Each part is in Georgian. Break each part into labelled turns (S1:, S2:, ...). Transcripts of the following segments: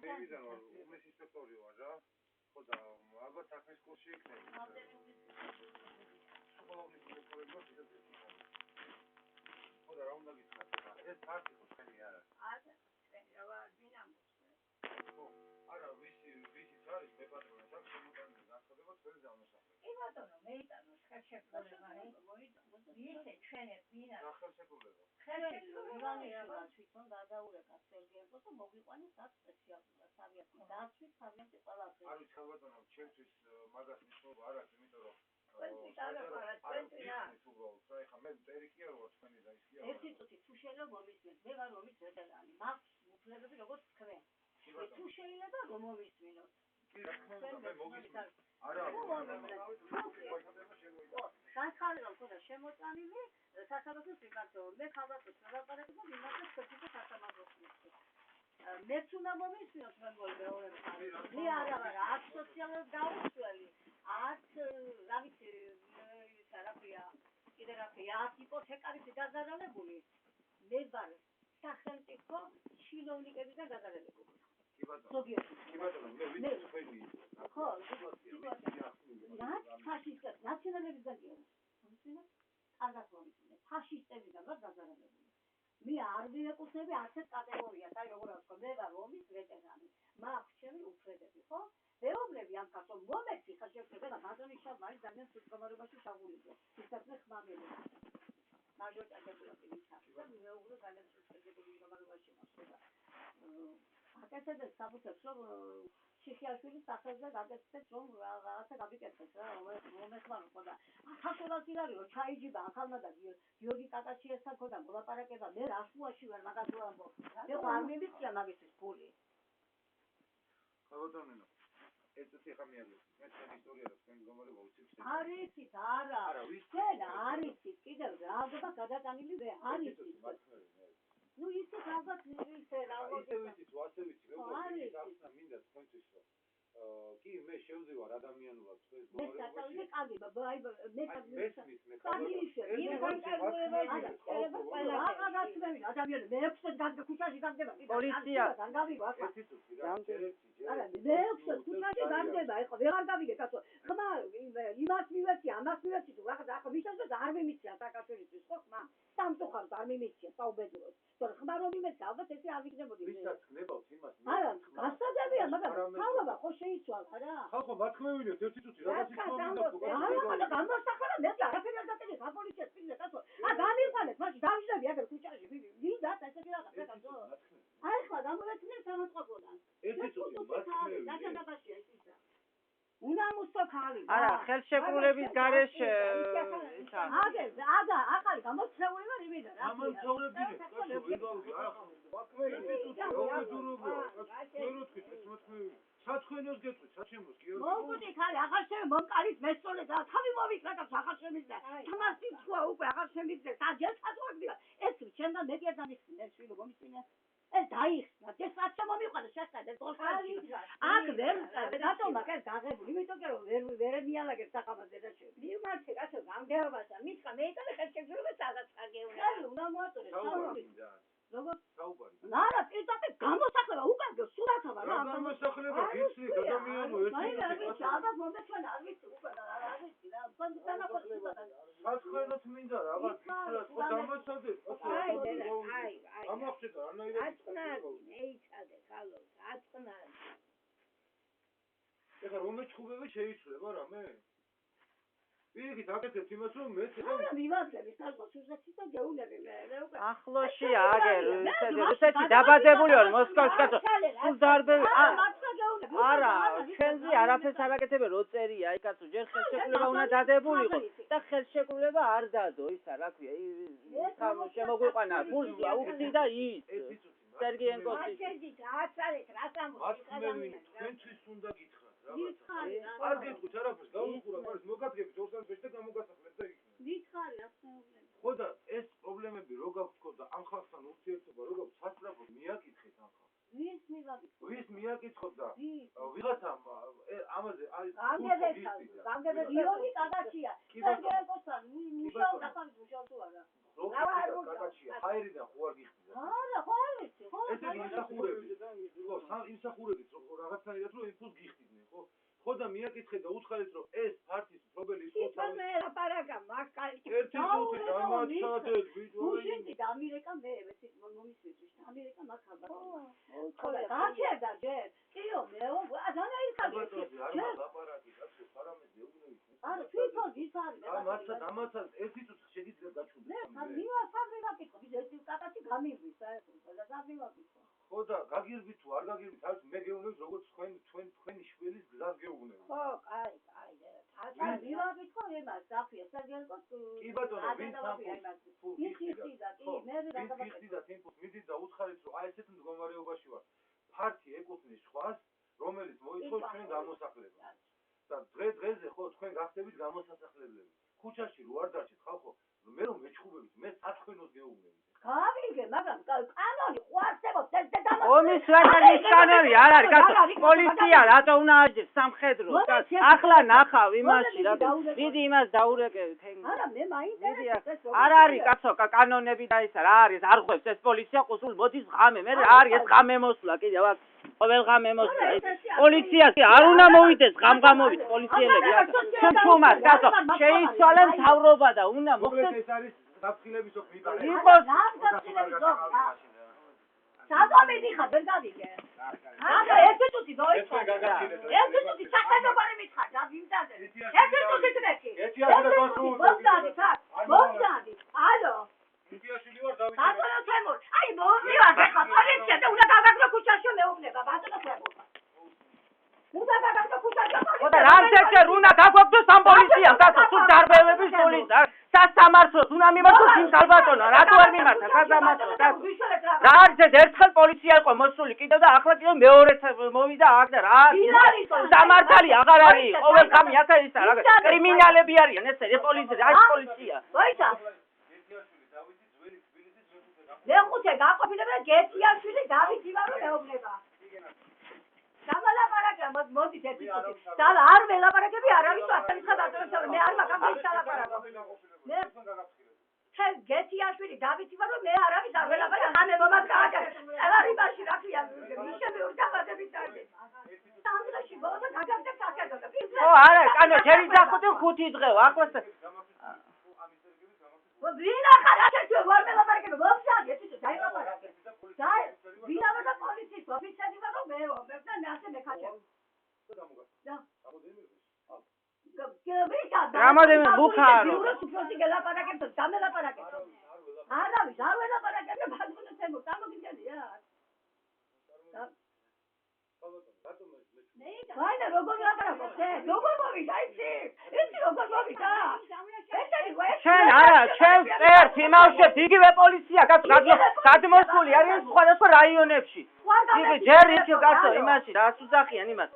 S1: მე ვიდან ვარ უბნის ინსპექტორი ვარ რა ხო და ალბათ საქმის კურსში იქნება ხო და რა უნდა გითხრათ ეს ფაქტი ხო თქვენი არა არა ვისი არის მე პატრონი აქვს შემოტანილი განცხადება თქვენი ძალმოსახლე
S2: კი ბატონო მეიტანო ხელშეკრულება ისე ჩვენებინა
S1: ხელშეკრულება
S2: ხელშეკრულება თვითონ გადაურეკა სერგეევს და მოგიყვანეს აქ სპეციალურად სამიათი დაცვის სამიათი ყველაფერი
S1: არ ვიცი ბატონო ჩემთვის მაგას ნიშნულობა არ აქვს იმიტომ რომ მე მტერი კი არ ვარ თქვენი და ის კი არ ვარ
S2: ერთი წუთი თუ შეიძლება მომისმენთ მე ვარ ომის ვეტერანი მაქვს უფლებები როგორც თქვენ თუ შეიძლება რომ მომისმინოთ განხარება მქონდა შემოწამილი სასამართლოს მიმართულებით მე ხალხს ველაპარაკებ და მიმართებს ქართლის სასამართლოს მეც უნდა მომისმინოთ მე მეორე მე არა ვარ აქ სოციალურ დაუცველი აქ რა ვიცი თერაპია კიდე რა ქვია აქ იპოთეკარის დაზარალებული მე ვარ სახელმწიფო ჩინოვნიკებიდან დაზარალებული ფაშისტებს ნაციონალებიდან ფაშისტებიდან ვარ დაზარალებული მე არ ვიეკუთვნები ასეთ კატეგორიას აი როგორ ვთქვა მე ვარ ომის ვეტერანი მაქვს ჩემი უფლებები ხო მეუბნები ამ კაცო მომეცი ხელშეკრულება და ბატონიშალ არის ძალიან სულ მდგომარეობაში შაგულიყო ისეთნე ხმამელი მაჟორიტარულად ისახი და მეუბნე ძალიან სულ მდგომარეობაში მოსულა აკეთებს საბუთებს რომ ჩიხიაშვილის სახელზე გაკეთებს რომ რაღაცა გაბიკეთებს რა მომეხმარო ხო და ახალშობილს იარი რომ ჩაიჯიბა ახალმა და გიორგი კაკაჩიასთან ხო და მოლაპარაკება მე რაშუაში ვარ მაგას რო ამბობ მე არ მიმიწია მაგისთვის ფული
S1: ბატონო ეს ციხა მიაგებს მე თქვენი ისტორია და თქვენი მდგომარეობა უცებ
S2: არიცით არა თქვენ არიცით კიდევ რაღაცა გადატანილი მე არიცით ну ისე ალბათ ისე რა
S1: ისე ვიცით ასე ვიცი მეგობრებო ახსნა მინდა თქვენთვის რომ კი მე შევძივარ ადამიანურად თქვენ
S2: მოგებაში მე კადი აი მე
S1: მესმის მე
S2: ადამიანი მე 6 დღე ქუჩაში გამდება
S3: პოლიცია
S2: გამიგო ახლა არა მე 6 ქუჩაში გამდება ეხლა ვეღარ გამიგე კაცო ხმა იმას მივეცი ამას მივეცი თუ რაღაცა ახლა მიშავდა არ მიმიცია საკაცოისთვის ხო ხმა სამწუხაროდ არ მიმიცია საუბედუროდ თორე ხმა რომ იმეც ალბათ ესე არ ვიქნებოდი
S1: ვისაც ხნებავთ იმას
S2: არა გასაძებია მაგრამ თავობა ხო შეიცვალა რა
S1: ხალხო მათქმევინებთ ერთი წუთი რაღაც ისმოვიდა
S2: არა გამოსახლა მე არაფერი არ დაწესე საპოლიციას პირზე კაცო გამიყვანეთ მაშინ დავიჟდები აგერ ქუჩაში ვიდა ესეთი რაღაცა კაცო აი ხლა გამოვეცნე სამოწყობოდან
S1: ერთი წუთი მათქმევინებთ
S2: დაჭადაბაშია ის ისა უნამუსო ხალი
S3: არა ხელშეკრულების გარეშე
S2: აგერ ახალი გამოცნეული ვარ იმიდან რა
S1: გამოცნებინე კაცო ვიგავდი ახლა მათქმევინებთ როგორ დურობო საცხენოს გეტყვით საჩემოს კი
S2: მოგუდი ხარი აღარ შევე მომკარით მესწოლე და თავი მოვიქრა და აღარ შემიძლია თამასი თქვა უკვე აღარ შემიძლია საჯერ წაგვაგდია ეს ჩემთან მეტია დამიხსნე შვილო მომისმინე ეს დაიხსნა ეს საჩე მომიყვანა შეხედე ზოლხარი აქ ვერ დატომა კაც გაღებული იმიტომ რომ ვერ მიალაგებს სახამაზე და მივმარცხე კაცო გამდეობასა მითხრა მეიტანე ხელშეკრულება სადაც აგეუნა უნდა მოაწოდე როგორ
S1: საუბარი
S2: არა პირდაპირ გამოსახლება უკარგო სურათობა
S1: რა გამოსახლება გიცრი ადამიანო
S2: ერთი ალბათ მომეცანა არ ვიცი უკვე არ ვიცი რა კონდანახოსება
S1: საცხენოთ მინდა რაღაც გიცრათ ხო დამოწოდეთ
S2: აი
S1: გამახსენდა რანაირად
S2: ეიცადე ხალო აწნარი
S1: ეხლა რომ მეჩხუბები შეიცვლება რამე პირიქით აკეთებთ იმას რომ მე
S2: არა მივაძლები ხალხო სუზეთი და გეუნები მე უკვე
S3: ახლოში აგერ რუსეთი დაბადებული ვარ მოსკოვში კაცო სულ დარბე არა ჩვენზე არაფერს არ აკეთებენ რო წერია აი კაცო ჯერ ხელშეკრულება უნდა დადებულიყო და ხელშეკრულება არ დადო ისა რა ქვია შემოგვიყვანა ფულს აუხსნი და ის სერგეენკოს
S1: თქვენთვის უნდა გითხრათ არ გეტყვით არაფერს გავუხურა მაგრამ მოგადგებით ორსანფეში და გამოგასახლეთ და იქნება
S2: ვითხარი ასეულები
S1: ხო და ეს პრობლემები რო გაქვს და ამ ხალხთან ურთიერთობა რო გაქვს სასწრაფოდ მიაკითხეთ ამ ხალხს ვის მიაკითხოთ და ვიღაცამ ამაზე არის
S2: გიორგი კაკაჩია სერგეენკოსთან მუშაობდა ხარ მუშაობდა არა
S1: კაკაჩია ხაერიდან ხო არ გიხდიდა
S2: არა ხო არ
S1: ესეთი იმსახურები ხო იმსახურებით რომ რაღაცნაირად რომ იმპულს გიხდიდნენ ხო ხო და მიაკითხე და უცხარეთ რომ ეს ფარტის მფლობელი ის ხო
S2: თვითონ მე ლაპარაკა მაგალითად
S1: ერთი ხუთი დამაცადეთ
S2: მუშინდი და ამერიკა მე ვეცით მომისვიჭი ამერიკა მაგ ხალხს ხო და გაჩერდა ჯერ კიო მე
S1: ლაპარაკი კაცო პარამეტრები უგნებით
S2: არა თვითონ ის არის
S1: დამაცად ერთი წუთი შეიძლება გაჩვენდეს
S2: მე მივა საბრილა კითხო ის ერთი კაკაცი გამირვის საერთოდ და საბრილა კითხო
S1: ხო და გაგირბით თუ არ გაგირბით არის მე გეუბნებით როგორც თქვენი შვილის გზას გეუბნებით
S2: ხო კაი და მივა კითხო ემას დაფია საგერგოს
S1: კი ბატონო ვინ
S2: იხიხიდა კი მე
S1: ვიხიდა ტემპოს მიდით და უცხარით რომ აი ესეთ მდგომარეობაში ვარ ფართი ეკუთვნის სხვას რომელიც მოითხოვს ჩვენ გამოსახლებას და დღე-დღეზე ხო თქვენ გახდებით გამოსასახლებლები ქუჩაში რო არ დარჩით ხალხო მე რომ მეჩხუბებით მე სათხოვნოს გეუბნებით
S2: გავიგე მაგრამ კანონი ყვარცებობს ეს და
S3: ომის რატანის კანონი არ არის კაცო პოლიცია რატო უნდა აჯდეს სამხედრო ახლა ნახავ იმაში რატო მიდი იმას დაურეკევით
S2: არა მე მაინტერესებს
S3: არ არის კაცო კანონები და ისა რა არის არ ხვევს ეს პოლიცია ყუსულ მოდის ღამე მე რა არის ეს ღამე მოსვლა კიდევ აქ ყოველ ღამე მოსვლა პოლიციას არ უნდა მოვიდეს ღამღამობით პოლიციელები ჩუმჩუმად კაცო შეიცვალე მთავრობა და უნდა მოხდეს
S1: ეს არის საფრთხილების ოქმიბარე
S3: იყოს
S2: სადომედი ხარ ვერ გავიგე აბა ერთი წუთი მოიწყო ერთი წუთი საქმეობარი მითხარ და ვიმდაზე ერთი წუთი წვეთი მომდადი ალო
S1: იტიაშვილი ვარ დავით
S2: ბატონო თემურ აი მოვიარ ხა პოლიცია და უნდა გავაგდო ქუჩაში მეუბნება ბატონო თემურ უნდა გავაგდო ქუჩაში
S3: და რამდენჯერ უნდა გაგვაგდოს ამ პოლიციას კაცო თუ დარბევების პოლიცია სასამართლოს უნდა მიმართოს იმ ალბატონო რატო არ მიმართა სასამართლოს რა არის ეს ერთხელ პოლიცია იყო მოსული კიდევ და ახლა კიდევ მეორეც მოვიდა აქ და რა სამართალი აღარ არის ყოველ ხამი აქ ისა რა კრიმინალები არიან ეს პოლიცია რა პოლიცია
S2: ვაიცა მეხუთე გაყოფილება გეთიაშვილი დავით ივანო მეუბნება დამალაპარაკა მოდით ერთი წუთი და არ ველაპარაკები არავის ასეთი ხაბატონო მე არ მაგამის დალაპარაკო მე გეთიაშვილი დავით ივანო მე არავის არ ველაპარაკ ამე მომაგდა ელარიბაში რა ქვია მიშები ურდაბადებით არის სამდროში ბოთა გაგაგდებს აქედო
S3: ო არა კანო ჯერი დახოდი 5 დღეო აქვეს
S2: ვინა ხარ ასეთი ვარ ველაპარაკები მომსაგი ეს დაილაპარაკე და ვინა და პოლიციის ოფიცერი ვარ მე და მე ასე მეკაჭე
S3: რამოდენმე ბუხარო
S2: უბრალოდ გელაპარაკებ და დამელაპარაკებ არავის არ ველაპარაკებ ბატონო თემო გამოგიძენია ვაინა როგორ ლაპარაკობ როგორ მოვიდა იცი როგორ მოვიდა
S3: შენ არა შენ წერთ იმავშეთ იგივე პოლიცია კაცო გადმოსული არის სხვადასხვა რაიონებში იგივე ჯერ იქ კაცო იმაში რა სუზახიან იმას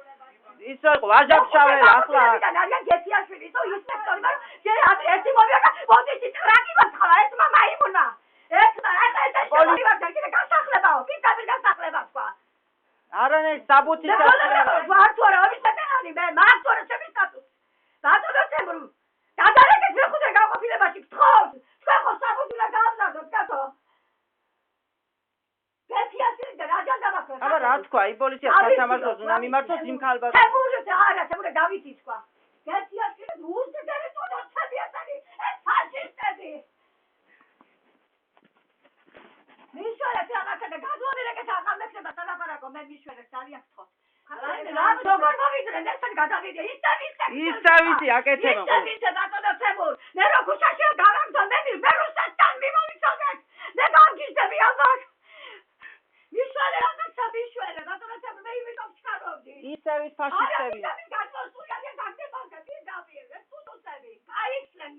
S3: ისო იყო ვაჟაბშაველა ახლა
S2: არიან გეთიაშვილი ისო ინსპექტორი მაგრამ ჯერ ერთი მოვიდა პოზიცი ტრაკი მოწყლა ერთმა მაიმუნმა ერთმა ახლა ეს პოლიცია ვარ და კიდე გასახლებაო კიდე გასახლება თქვა
S3: არანაირ საბუთი გასახლება
S2: ვარ თუ არა ამის სატენანი მე მაგ თუ არა ჩემი სტატუსი ბატონო თემურ გადარეკეთ მეხუთე გაყოფილებაში გთხოვთ თქვენ ხო საბუთი უნდა გაამზადოთ კაცო გეთიაშვილი და რაჯან დავაქროთ
S3: აბა რა თქვა ი პოლიცია სასამართლოს უნდა მიმართოს იმ ქალბატონს
S2: თემური არა თემური დავითი თქვა გეთიაშვილი უსტერი ტონოჩები ასანი ეს ფაშისტები მიშველეთ რაღაცა და გადვანერეკეთ აღამექნება სალაპარაკო მე მიშველეთ ძალიან გთხოვთ რა როგორ მოვიდნენ ესენ გადავიდე
S3: ისევისი აკეთებენ
S2: ისევისი ბატონო თემურ მე რო ქუჩაში გავაგდო მე რუსეთთან მიმოვიცოდეთ მე გამგიჟდები ამბობ მიშველე რაღაცა მიშველე ბატონო თემურ მე იმითომ ვჩქარობდი
S3: ისევით ფაშისტები
S2: არა გასწორია გაგდებოდა კი დავიერე თუთუსები აიქცნენ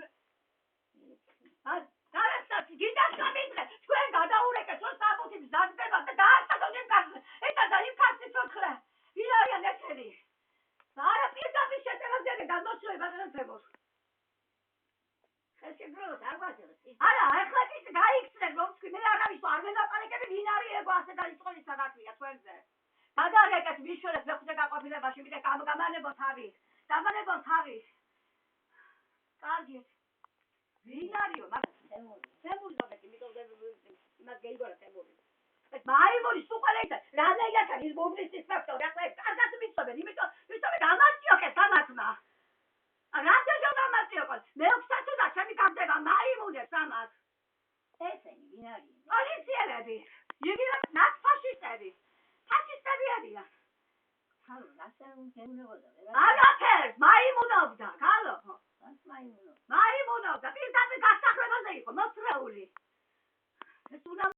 S2: არასდროს გიდას გამიძრე თქვენ გადაურეკეთ რომ საბუთი მზადდება და დაასწადოთ იმ კაცს ეცა და იმ კაცს ცოცხლე ვინ არიან ესენი არა პირდაპირ შეტევაზე გადმოსვლები ბატონო თემურ ეს შეგვიძლია არ გვაძლევს არა ახლა ის გაიქცნენ რომ თქვი მე არავის არ ველაპარაკები ვინ არის ეგო ასე დაიწყოლის საგაქვია თქვენზე გადარეკეთ მიშველეთ მეხუთე გაყოფილებაში მიდე გამგამანებო თავი დამანებო თავი კარგი ვინ არისო მაგ თემური თემური დაგეკი მიტოვდება იმას გეიგორა თემური და მაიმუნის უყურეითა რანაირად არის მობლისის ფაქტორი ახლა ეს კარგად მიცნობენ იმიტომ დამასიოქეს ამათმა რატო დამასიოქეს მე ვსათუდა ჩემი გამდება მაიმუნებს ამას ესენი ვინ არის პოლიციელები იგივე ნაცფაშისტები არიან ხალო რასე უნდა არაფერს მაიმუნობდა ხალო მაიმუნობდა პირდაპირ გასახლებაზე იყო მოწრეული ეს უნდა